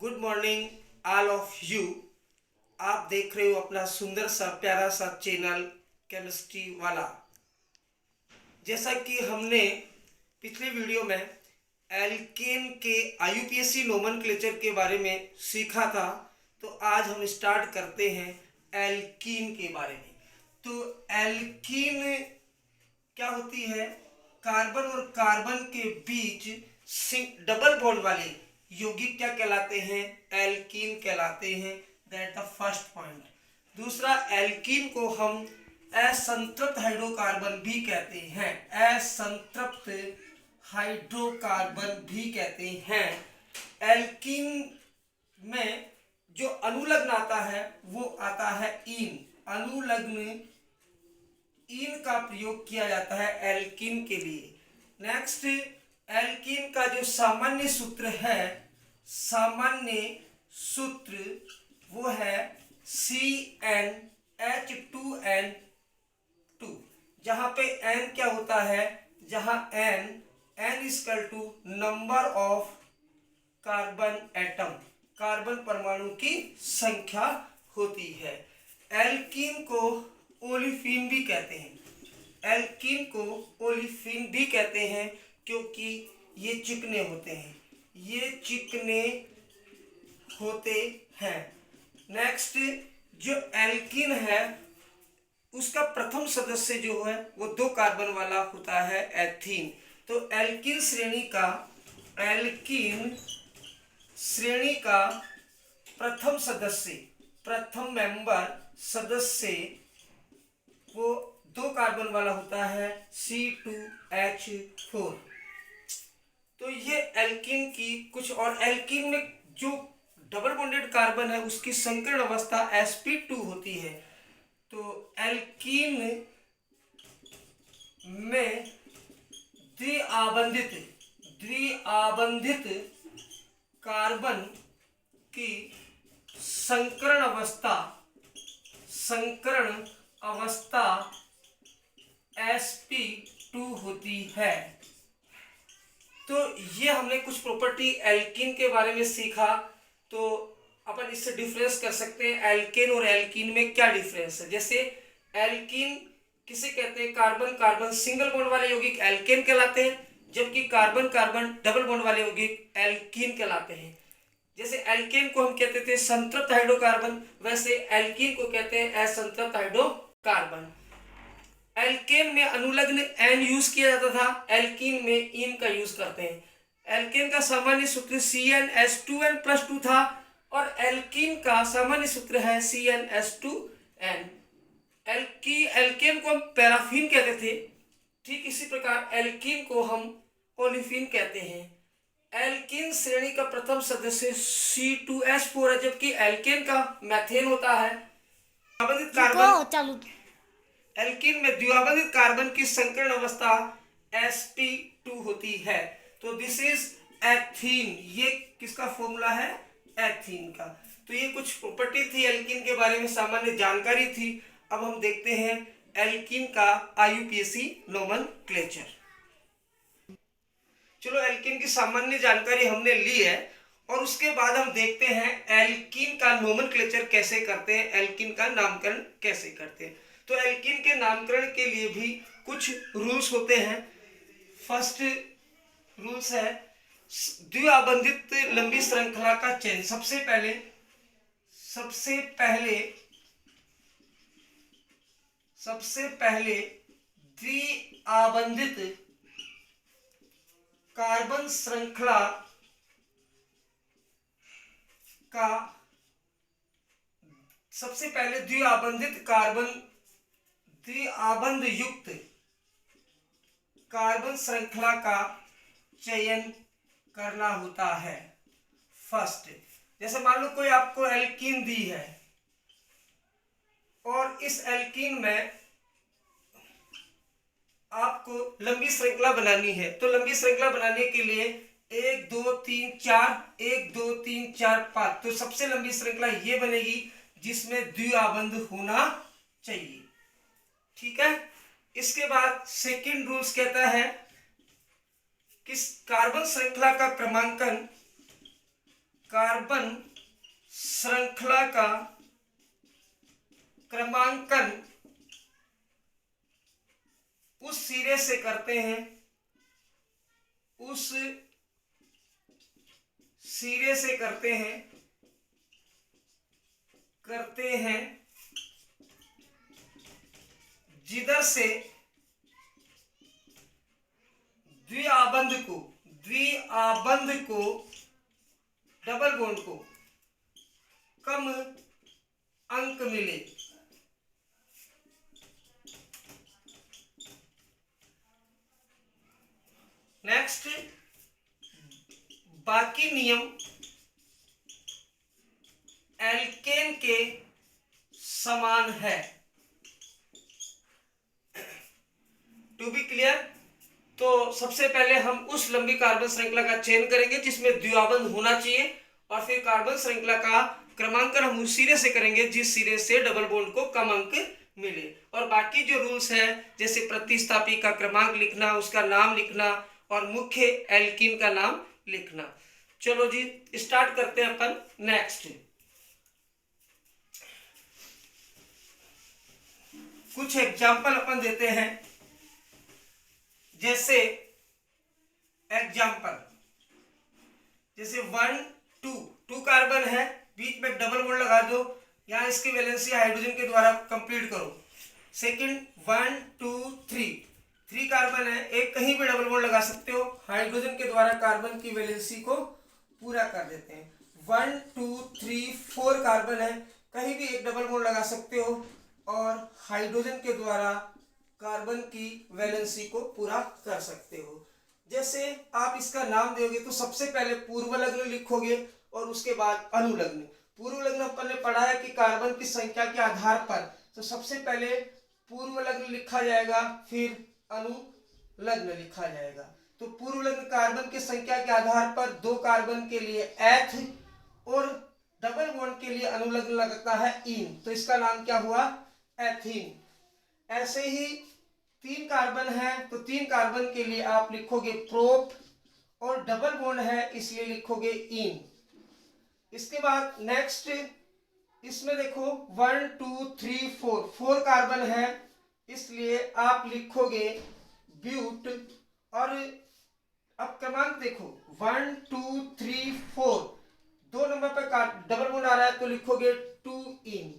Good morning all of you. आप देख रहे हो अपना सुंदर सा प्यारा सा चैनल केमिस्ट्री वाला। जैसा कि हमने पिछले वीडियो में एल्केन के आईयूपीएसी नोमेनक्लेचर के बारे में सीखा था, तो आज हम स्टार्ट करते हैं एल्कीन के बारे में। तो एल्कीन क्या होती है? कार्बन और कार्बन के बीच डबल बॉन्ड वाले यौगिक क्या कहलाते हैं? एल्कीन कहलाते हैं। That the first point. दूसरा, एल्कीन को हम असंतृप्त हाइड्रोकार्बन भी कहते हैं। असंतृप्त हाइड्रोकार्बन भी कहते हैं। एल्कीन में जो अनुलग्न आता है वो आता है ईन। अनुलग्न ईन का प्रयोग किया जाता है एल्कीन के लिए। नेक्स्ट, एल्कीन का जो सामान्य सूत्र है, सामान्य सूत्र वो है CnH2n2, जहां पे n क्या होता है? जहां n equal to number of carbon atom, carbon परमाणु की संख्या होती है। एल्कीन को ओलिफिन भी कहते हैं। एल्कीन को ओलिफिन भी कहते हैं क्योंकि ये चिकने होते हैं। ये चिकने होते हैं। नेक्स्ट, जो एल्कीन है उसका प्रथम सदस्य जो है वो 2 कार्बन वाला होता है, एथीन। तो एल्कीन श्रेणी का प्रथम सदस्य, प्रथम सदस्य वो 2 कार्बन वाला होता है, C2H4। तो ये एल्कीन की कुछ। और एल्कीन में जो डबल बॉन्डेड कार्बन है उसकी संकीर्ण अवस्था sp2 होती है। तो एल्कीन में द्विआबंधित कार्बन की संकरण अवस्था sp2 होती है। तो ये हमने कुछ प्रॉपर्टी एल्कीन के बारे में सीखा। तो अपन इससे डिफरेंस कर सकते हैं एल्केन और एल्कीन में क्या डिफरेंस है। जैसे एल्कीन किसे कहते हैं? कार्बन कार्बन सिंगल बॉन्ड वाले यौगिक एल्केन कहलाते हैं, जबकि कार्बन कार्बन डबल बॉन्ड वाले यौगिक एल्कीन कहलाते हैं। जैसे एल्केन को हम कहते थे संतृप्त हाइड्रोकार्बन, वैसे एल्कीन को कहते हैं असंतृप्त हाइड्रोकार्बन। एल्केन में अनुलग्न एन यूज किया जाता था, एल्कीन में इन का यूज करते हैं। एल्केन का सामान्य सूत्र CnH2n+2 था और एल्कीन का सामान्य सूत्र है CnH2n। एल्केन को हम पैराफिन कहते थे, ठीक इसी प्रकार एल्कीन को हम ओलिफिन कहते हैं। एल्कीन श्रेणी का प्रथम सदस्य C2H4 है, जबकि एल्केन का मैथेन होता है। एल्कीन में द्विआबंधित कार्बन की संकीर्ण अवस्था sp2 होती है। तो दिस इज एथीन। ये किसका फॉर्मूला है? एथीन का। तो ये कुछ प्रॉपर्टी थी एल्कीन के बारे में, सामान्य जानकारी थी। अब हम देखते हैं एल्कीन का आईयूपीएसी नोमेनक्लेचर। चलो, एल्कीन की सामान्य जानकारी हमने ली है और उसके बाद हम देखते हैं एल्कीन का नोमेनक्लेचर कैसे करते हैं, एल्कीन का नामकरण कैसे करते हैं। तो एल्कीन के नामकरण के लिए भी कुछ रूल्स होते हैं। फर्स्ट रूल्स है द्विआबंधित लंबी श्रृंखला का चयन। सबसे पहले द्विआबंधित कार्बन श्रृंखला का सबसे पहले द्विआबंध युक्त कार्बन श्रृंखला का चयन करना होता है। फर्स्ट, जैसे मान लो कोई आपको एल्कीन दी है और इस एल्कीन में आपको लंबी श्रृंखला बनानी है। तो लंबी श्रृंखला बनाने के लिए 1 2 3 4 5, तो सबसे लंबी श्रृंखला ये बनेगी जिसमें द्विआबंध होना चाहिए। ठीक है। इसके बाद सेकंड रूल्स कहता है कि कार्बन श्रृंखला का क्रमांकन कार्बन श्रृंखला का क्रमांकन उस सिरे से करते हैं, उस सिरे से करते हैं जिधर से द्विआबंध को डबल बॉन्ड को कम अंक मिले। नेक्स्ट, बाकी नियम एल्केन के समान है। टू बी क्लियर, तो सबसे पहले हम उस लंबी कार्बन श्रृंखला का चयन करेंगे जिसमें द्विआबंध होना चाहिए, और फिर कार्बन श्रृंखला का क्रमांकन हम उस सिरे से करेंगे जिस सिरे से डबल बॉन्ड को कम अंक मिले। और बाकी जो रूल्स है, जैसे प्रतिस्थापी का क्रमांक लिखना, उसका नाम लिखना और मुख्य एल्कीन का नाम लिखना। चलो जी स्टार्ट करते हैं अपन। नेक्स्ट कुछ एग्जाम्पल अपन देते हैं। जैसे एग्जाम्पल, जैसे 1 2 कार्बन है, बीच में डबल बॉन्ड लगा दो, यहां इसकी वैलेंसी हाइड्रोजन के द्वारा कंप्लीट करो। सेकंड 1 2 3 कार्बन है, एक कहीं भी डबल बॉन्ड लगा सकते हो, हाइड्रोजन के द्वारा कार्बन की वैलेंसी को पूरा कर देते हैं। 1 2 3 4 कार्बन है, कहीं भी एक डबल बॉन्ड लगा सकते हो और हाइड्रोजन के द्वारा कार्बन की वैलेंसी को पूरा कर सकते हो। जैसे आप इसका नाम दोगे तो सबसे पहले पूर्व लग्न लिखोगे और उसके बाद अनुलग्न। पूर्व लग्न अपन ने पढ़ा है कि कार्बन की संख्या के आधार पर, तो सबसे पहले पूर्व लग्न लिखा जाएगा, फिर अनुलग्न लिखा जाएगा। तो पूर्व लग्न कार्बन की संख्या के आधार पर 2 कार्बन के लिए एथ और डबल बॉन्ड के लिए अनुलग्न लगता है इन, तो इसका नाम क्या हुआ? एथीन। ऐसे ही 3 कार्बन है तो 3 कार्बन के लिए आप लिखोगे प्रोप और डबल बॉन्ड है इसलिए लिखोगे इन। इसके बाद नेक्स्ट इसमें देखो 1 2 3 4 कार्बन है इसलिए आप लिखोगे ब्यूट। और अब क्रमांक देखो 1 2 3 4, 2 नंबर पे डबल बॉन्ड आ रहा है तो लिखोगे 2 इन,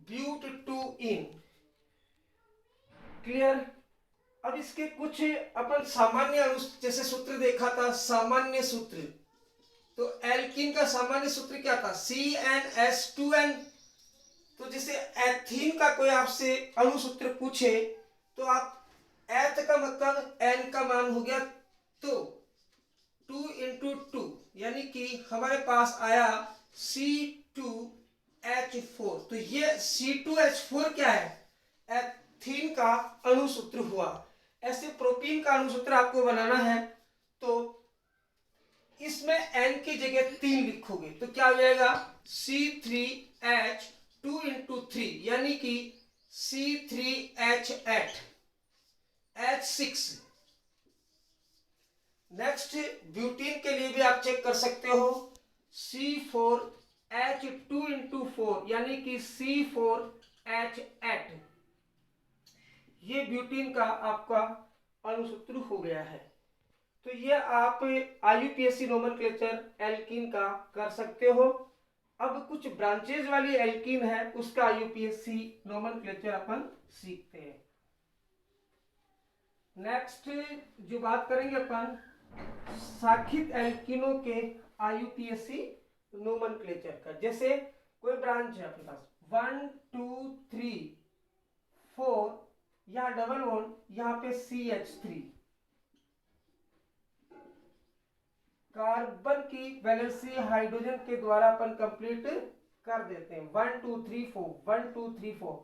ब्यूट 2 इन। क्लियर? अब इसके कुछ अपन सामान्य जैसे सूत्र देखा था, सामान्य सूत्र, तो एल्कीन का सामान्य सूत्र क्या था? CnH2n। तो जैसे एथीन का कोई आपसे अणुसूत्र पूछे तो आप एथ का मतलब n का मान हो गया, तो 2 × 2 यानी कि हमारे पास आया C2H4। तो ये C2H4 क्या है? एथीन का अणुसूत्र हुआ। ऐसे प्रोपीन का अणुसूत्र आपको बनाना है तो इसमें n की जगह 3 लिखोगे तो क्या हो जाएगा? C3H2 × 3 यानी कि C3H8 H6। नेक्स्ट ब्यूटीन के लिए भी आप चेक कर सकते हो, C4H2 × 4 यानी कि C4H8। ये ब्यूटीन का आपका अणुसूत्र हो गया है। तो ये आप IUPAC नोमेनक्लेचर एल्कीन का कर सकते हो। अब कुछ ब्रांचेज वाली एल्कीन है उसका IUPAC नोमेनक्लेचर अपन सीखते हैं। नेक्स्ट जो बात करेंगे अपन शाखित एल्कीनों के IUPAC नोमेनक्लेचर का। जैसे कोई ब्रांच है अपने पास 1 2 3 4, यहाँ डबल बॉन्ड, यहाँ पे CH3, कार्बन की वैलेंसी हाइड्रोजन के द्वारा अपन कंप्लीट कर देते हैं। 1 2 3 4 1 2 3 4।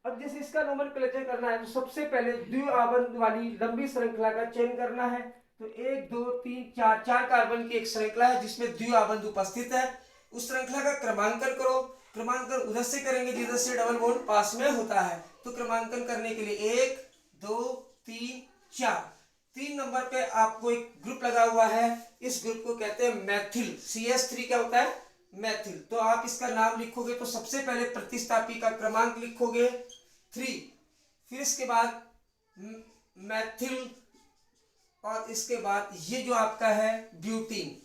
अब जैसे इसका नोमेनक्लेचर करना है तो सबसे पहले द्विआबंध वाली लंबी श्रृंखला का चयन करना है। तो 1 2 3 4 कार्बन की एक श्रृंखला है जिसमें द्विआबंध उपस्थित है, उस श्रृंखला का क्रमांकन करो। क्रमांकन उधर से करेंगे जिधर से डबल बॉन्ड पास में होता है। तो क्रमांकन करने के लिए 1 2 3 4, 3 नंबर पे आपको एक ग्रुप लगा हुआ है, इस ग्रुप को कहते हैं मैथिल। CH3 क्या होता है? मैथिल। तो आप इसका नाम लिखोगे तो सबसे पहले प्रतिस्थापी का क्रमांक लिखोगे 3, फिर इसके बाद मैथिल, और इसके बाद ये जो आपका है ब्यूटीन।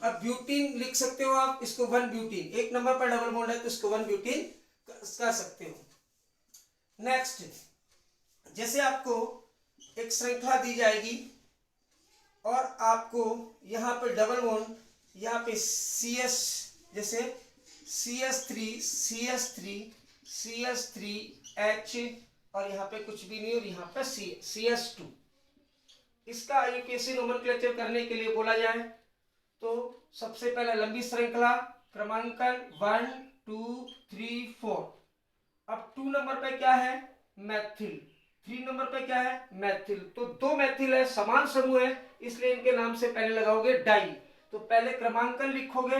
अब ब्यूटीन लिख सकते हो आप इसको 1 ब्यूटीन, एक नंबर पर डबल बॉन्ड है तो इसको 1 ब्यूटीन कर सकते हो। नेक्स्ट, जैसे आपको एक श्रृंखला दी जाएगी और आपको यहाँ पे डबल बॉन्ड, यहाँ पे CS, जैसे CH3 और यहाँ पे कुछ भी नहीं और यहाँ पे CS2। इसका IUPAC नोमेनक्लेचर करने के लिए बोला जाए तो सबसे पहले लंबी श्रृंखला क्रमांकन 1 2 3 4। अब 2 नंबर पे क्या है? मैथिल। 3 नंबर पे क्या है? मैथिल। तो 2 मैथिल है, समान समूह है, इसलिए इनके नाम से पहले लगाओगे डाई। तो पहले क्रमांकन लिखोगे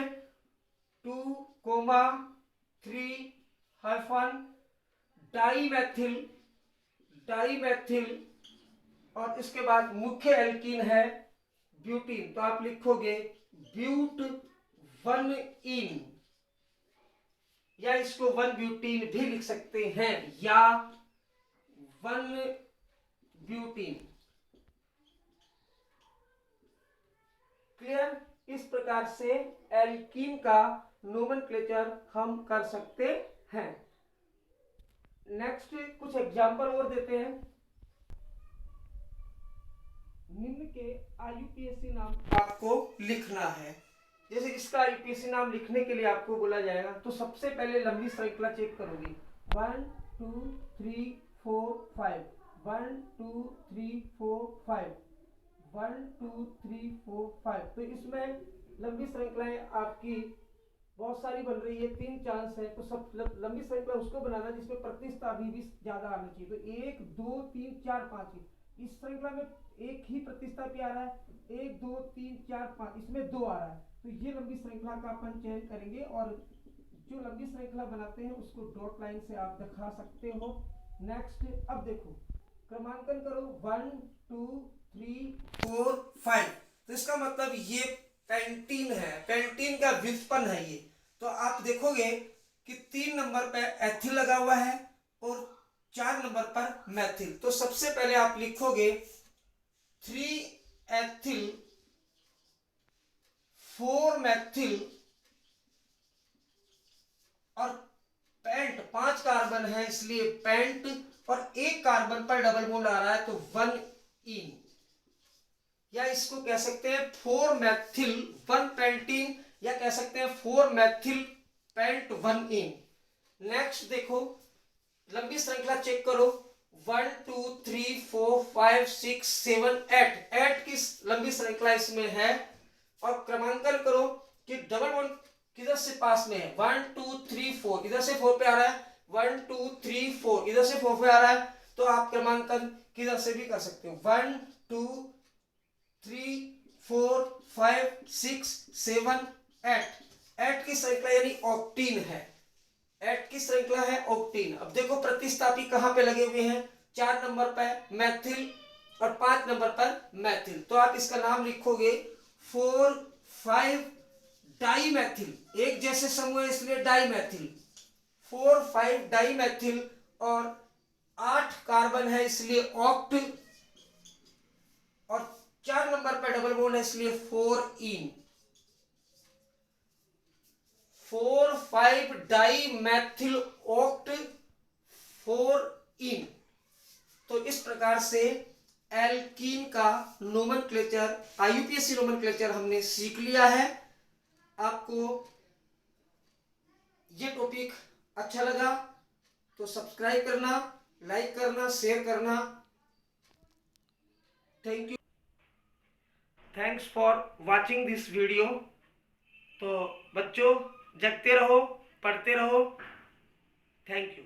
2, 3 हाइफन डाई मैथिल, और इसके बाद मुख्य एल्कीन है ब्यूटीन, तो आप लिखोगे ब्यूट 1 इन, या इसको 1 ब्यूटीन भी लिख सकते हैं, या 1 ब्यूटीन। क्लियर? इस प्रकार से एल्कीन का नोमेनक्लेचर हम कर सकते हैं। नेक्स्ट कुछ एग्जांपल और देते हैं। निम्न के IUPAC नाम आपको लिखना है। जैसे इसका IUPAC नाम लिखने के लिए आपको बोला जाएगा तो सबसे पहले लंबी श्रृंखला चेक करोगे 1 2 3 4 5, 1 2 3 4 5, 1 2 3 4 5। तो इसमें लंबी श्रृंखलाएं आपकी बहुत सारी बन रही है, 3 चांस है, तो सब लंबी श्रृंखला उसको बनाना जिसमें प्रतिस्थापी भी ज्यादा आना चाहिए। तो 1 2 3 4 5, इस श्रृंखला में एक ही प्रतिस्थापी आ रहा है, 1 2 3 4 5, इसमें 2 आ रहा है, तो ये लंबी श्रृंखला का अपन चयन करेंगे और जो लंबी श्रृंखला बनाते हैं उसको डॉट लाइन से आप दिखा सकते हो। नेक्स्ट, अब देखो क्रमांकन करो 1 2 3 4 5, तो इसका मतलब ये पेंटीन है, पेंटीन का व्युत्पन्न है ये। तो आप देखोगे कि 3 नंबर पे एथिल लगा हुआ है और 4 नंबर पर मैथिल। तो सबसे पहले आप लिखोगे 3 एथिल 4 मैथिल, और पेंट 5 कार्बन है इसलिए पेंट, और एक कार्बन पर डबल बॉन्ड आ रहा है तो 1 इन, या इसको कह सकते हैं 4 मैथिल 1 पेंटीन, या कह सकते हैं 4 मैथिल पेंट 1 इन। नेक्स्ट देखो लंबी श्रृंखला चेक करो 1 2 3 4 5 6 7 8 की लंबी श्रृंखला इसमें है, और क्रमांकन करो कि डबल बॉन्ड किधर से पास में है 1 2 3 4, इधर से 4 पे आ रहा है, 1 2 3 4 इधर से 4 पे आ रहा है, तो आप क्रमांकन किधर से भी कर सकते हो 1 2 3 4 5 6 7 8 की श्रृंखला यानी ऑक्टीन है, 8 की श्रृंखला है ऑक्टीन। अब देखो प्रतिस्थापी कहां पे लगे हुए हैं, 4 नंबर पर मैथिल और 5 नंबर पर मैथिल, तो आप इसका नाम लिखोगे 4 5 डाई मैथिल, एक जैसे समूह है इसलिए डाई मैथिल, 4 5 डाई मैथिल, और 8 कार्बन है इसलिए ऑक्ट, और 4 नंबर पर डबल बॉन्ड है इसलिए 4 इन, 4 5 डाई मैथिल ऑक्ट 4 इन। तो इस प्रकार से एल्कीन का नोमेनक्लेचर IUPAC नोमेनक्लेचर हमने सीख लिया है। आपको ये टॉपिक अच्छा लगा तो सब्सक्राइब करना, लाइक करना, शेयर करना। Thank you, thanks for watching this video. तो बच्चों जगते रहो, पढ़ते रहो। Thank you.